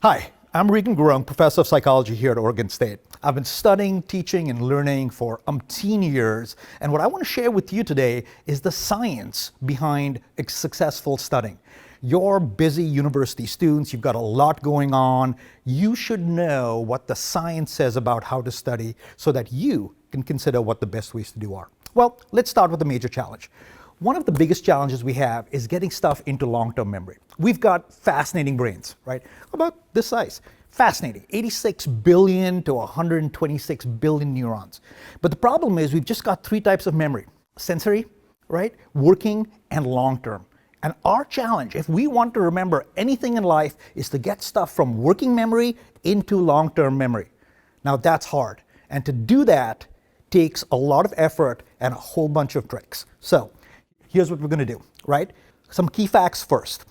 Hi, I'm Regan Gurung, Professor of Psychology here at Oregon State. I've been studying, teaching, and learning for umpteen years, and what I want to share with you today is the science behind successful studying. You're busy university students, you've got a lot going on. You should know what the science says about how to study so that you can consider what the best ways to do are. Well, let's start with a major challenge. One of the biggest challenges we have is getting stuff into long-term memory. We've got fascinating brains, right? About this size. Fascinating. 86 billion to 126 billion neurons. But the problem is we've just got three types of memory. Sensory, right? Working, and long-term. And our challenge, if we want to remember anything in life, is to get stuff from working memory into long-term memory. Now that's hard. And to do that takes a lot of effort and a whole bunch of tricks. So here's what we're going to do, right? Some key facts first.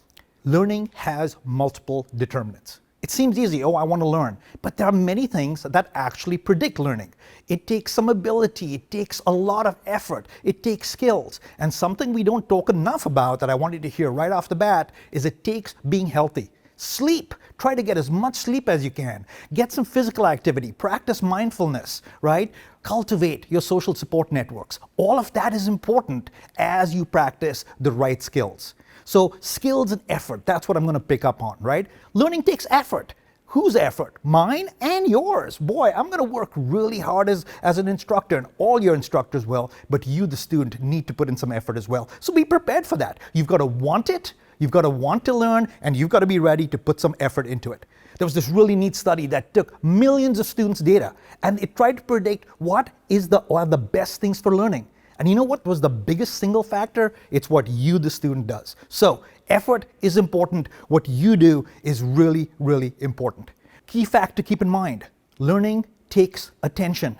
Learning has multiple determinants. It seems easy, I want to learn, but there are many things that actually predict learning. It takes some ability, it takes a lot of effort, it takes skills. And something we don't talk enough about that I wanted to hear right off the bat is it takes being healthy. Sleep. Try to get as much sleep as you can. Get some physical activity. Practice mindfulness, right? Cultivate your social support networks. All of that is important as you practice the right skills. So skills and effort, that's what I'm going to pick up on, right? Learning takes effort. Whose effort? Mine and yours. Boy, I'm going to work really hard as an instructor, and all your instructors will, but you, the student, need to put in some effort as well. So be prepared for that. You've got to want it, you've got to want to learn, and you've got to be ready to put some effort into it. There was this really neat study that took millions of students' data, and it tried to predict what are the best things for learning. And you know what was the biggest single factor? It's what you, the student, does. So effort is important. What you do is really, really important. Key fact to keep in mind, learning takes attention.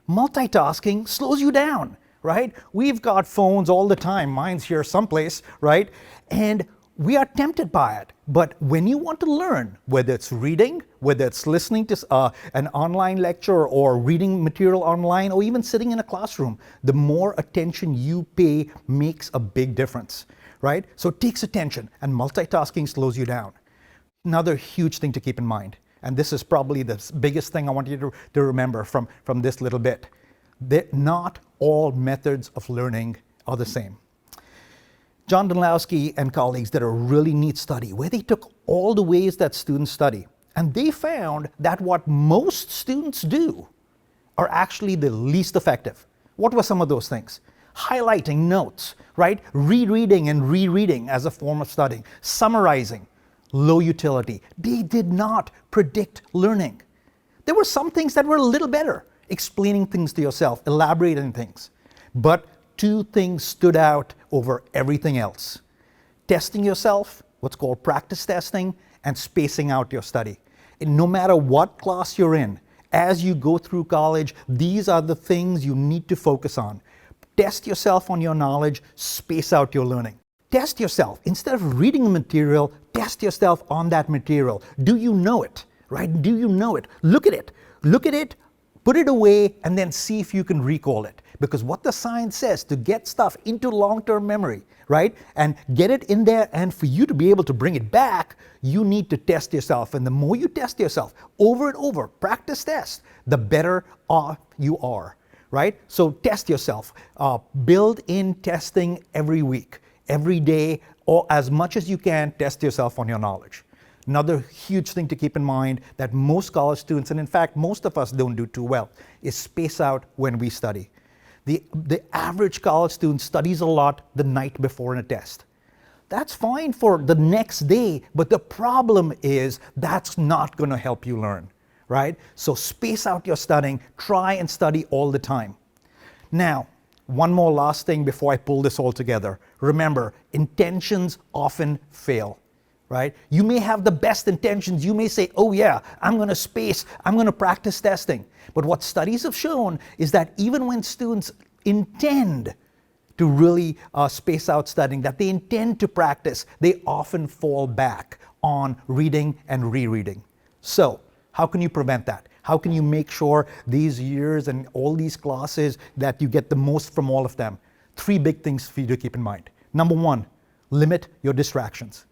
Multitasking slows you down, right? We've got phones all the time. Mine's here someplace, right? And we are tempted by it. But when you want to learn, whether it's reading, whether it's listening to an online lecture or reading material online or even sitting in a classroom, the more attention you pay makes a big difference, right? So it takes attention, and multitasking slows you down. Another huge thing to keep in mind, and this is probably the biggest thing I want you to remember from this little bit, that not all methods of learning are the same. John Donlowski and colleagues did a really neat study where they took all the ways that students study, and they found that what most students do are actually the least effective. What were some of those things? Highlighting notes, right? Rereading and rereading as a form of studying. Summarizing, low utility. They did not predict learning. There were some things that were a little better. Explaining things to yourself, elaborating things. But two things stood out over everything else. Testing yourself, what's called practice testing, and spacing out your study. And no matter what class you're in, as you go through college, these are the things you need to focus on. Test yourself on your knowledge, space out your learning. Test yourself. Instead of reading the material, test yourself on that material. Do you know it, right? Do you know it? Look at it. Look at it, put it away, and then see if you can recall it. Because what the science says, to get stuff into long-term memory, right, and get it in there, and for you to be able to bring it back, you need to test yourself. And the more you test yourself over and over, practice test, the better off you are, right? So test yourself. Build in testing every week, every day, or as much as you can, test yourself on your knowledge. Another huge thing to keep in mind that most college students, and in fact most of us don't do too well, is space out when we study. The average college student studies a lot the night before a test. That's fine for the next day, but the problem is that's not going to help you learn, right? So space out your studying, try and study all the time. Now, one more last thing before I pull this all together. Remember, intentions often fail. Right? You may have the best intentions. You may say, oh yeah, I'm going to space, I'm going to practice testing. But what studies have shown is that even when students intend to really space out studying, that they intend to practice, they often fall back on reading and rereading. So how can you prevent that? How can you make sure these years and all these classes that you get the most from all of them? Three big things for you to keep in mind. Number one, limit your distractions.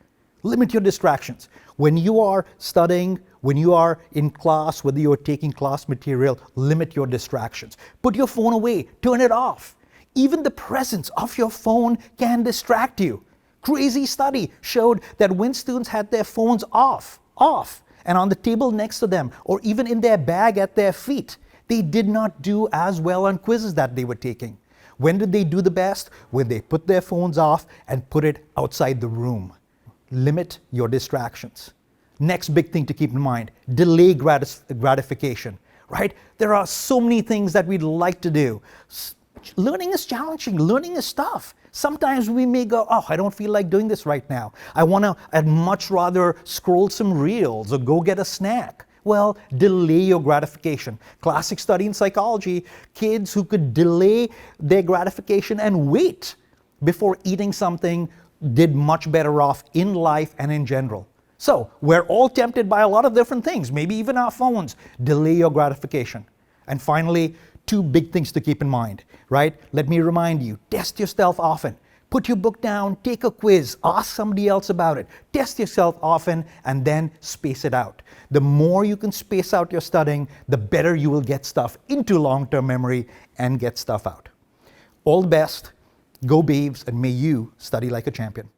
Limit your distractions. When you are studying, when you are in class, whether you are taking class material, limit your distractions. Put your phone away, turn it off. Even the presence of your phone can distract you. Crazy study showed that when students had their phones off, and on the table next to them, or even in their bag at their feet, they did not do as well on quizzes that they were taking. When did they do the best? When they put their phones off and put it outside the room. Limit your distractions. Next big thing to keep in mind, delay gratification, right? There are so many things that we'd like to do. Learning is challenging, learning is tough. Sometimes we may go, oh, I don't feel like doing this right now. I'd much rather scroll some reels or go get a snack. Well, delay your gratification. Classic study in psychology, kids who could delay their gratification and wait before eating something did much better off in life and in general. So, we're all tempted by a lot of different things, maybe even our phones. Delay your gratification. And finally, two big things to keep in mind, right? Let me remind you, test yourself often. Put your book down, take a quiz, ask somebody else about it. Test yourself often and then space it out. The more you can space out your studying, the better you will get stuff into long-term memory and get stuff out. All the best, go Beavs, and may you study like a champion.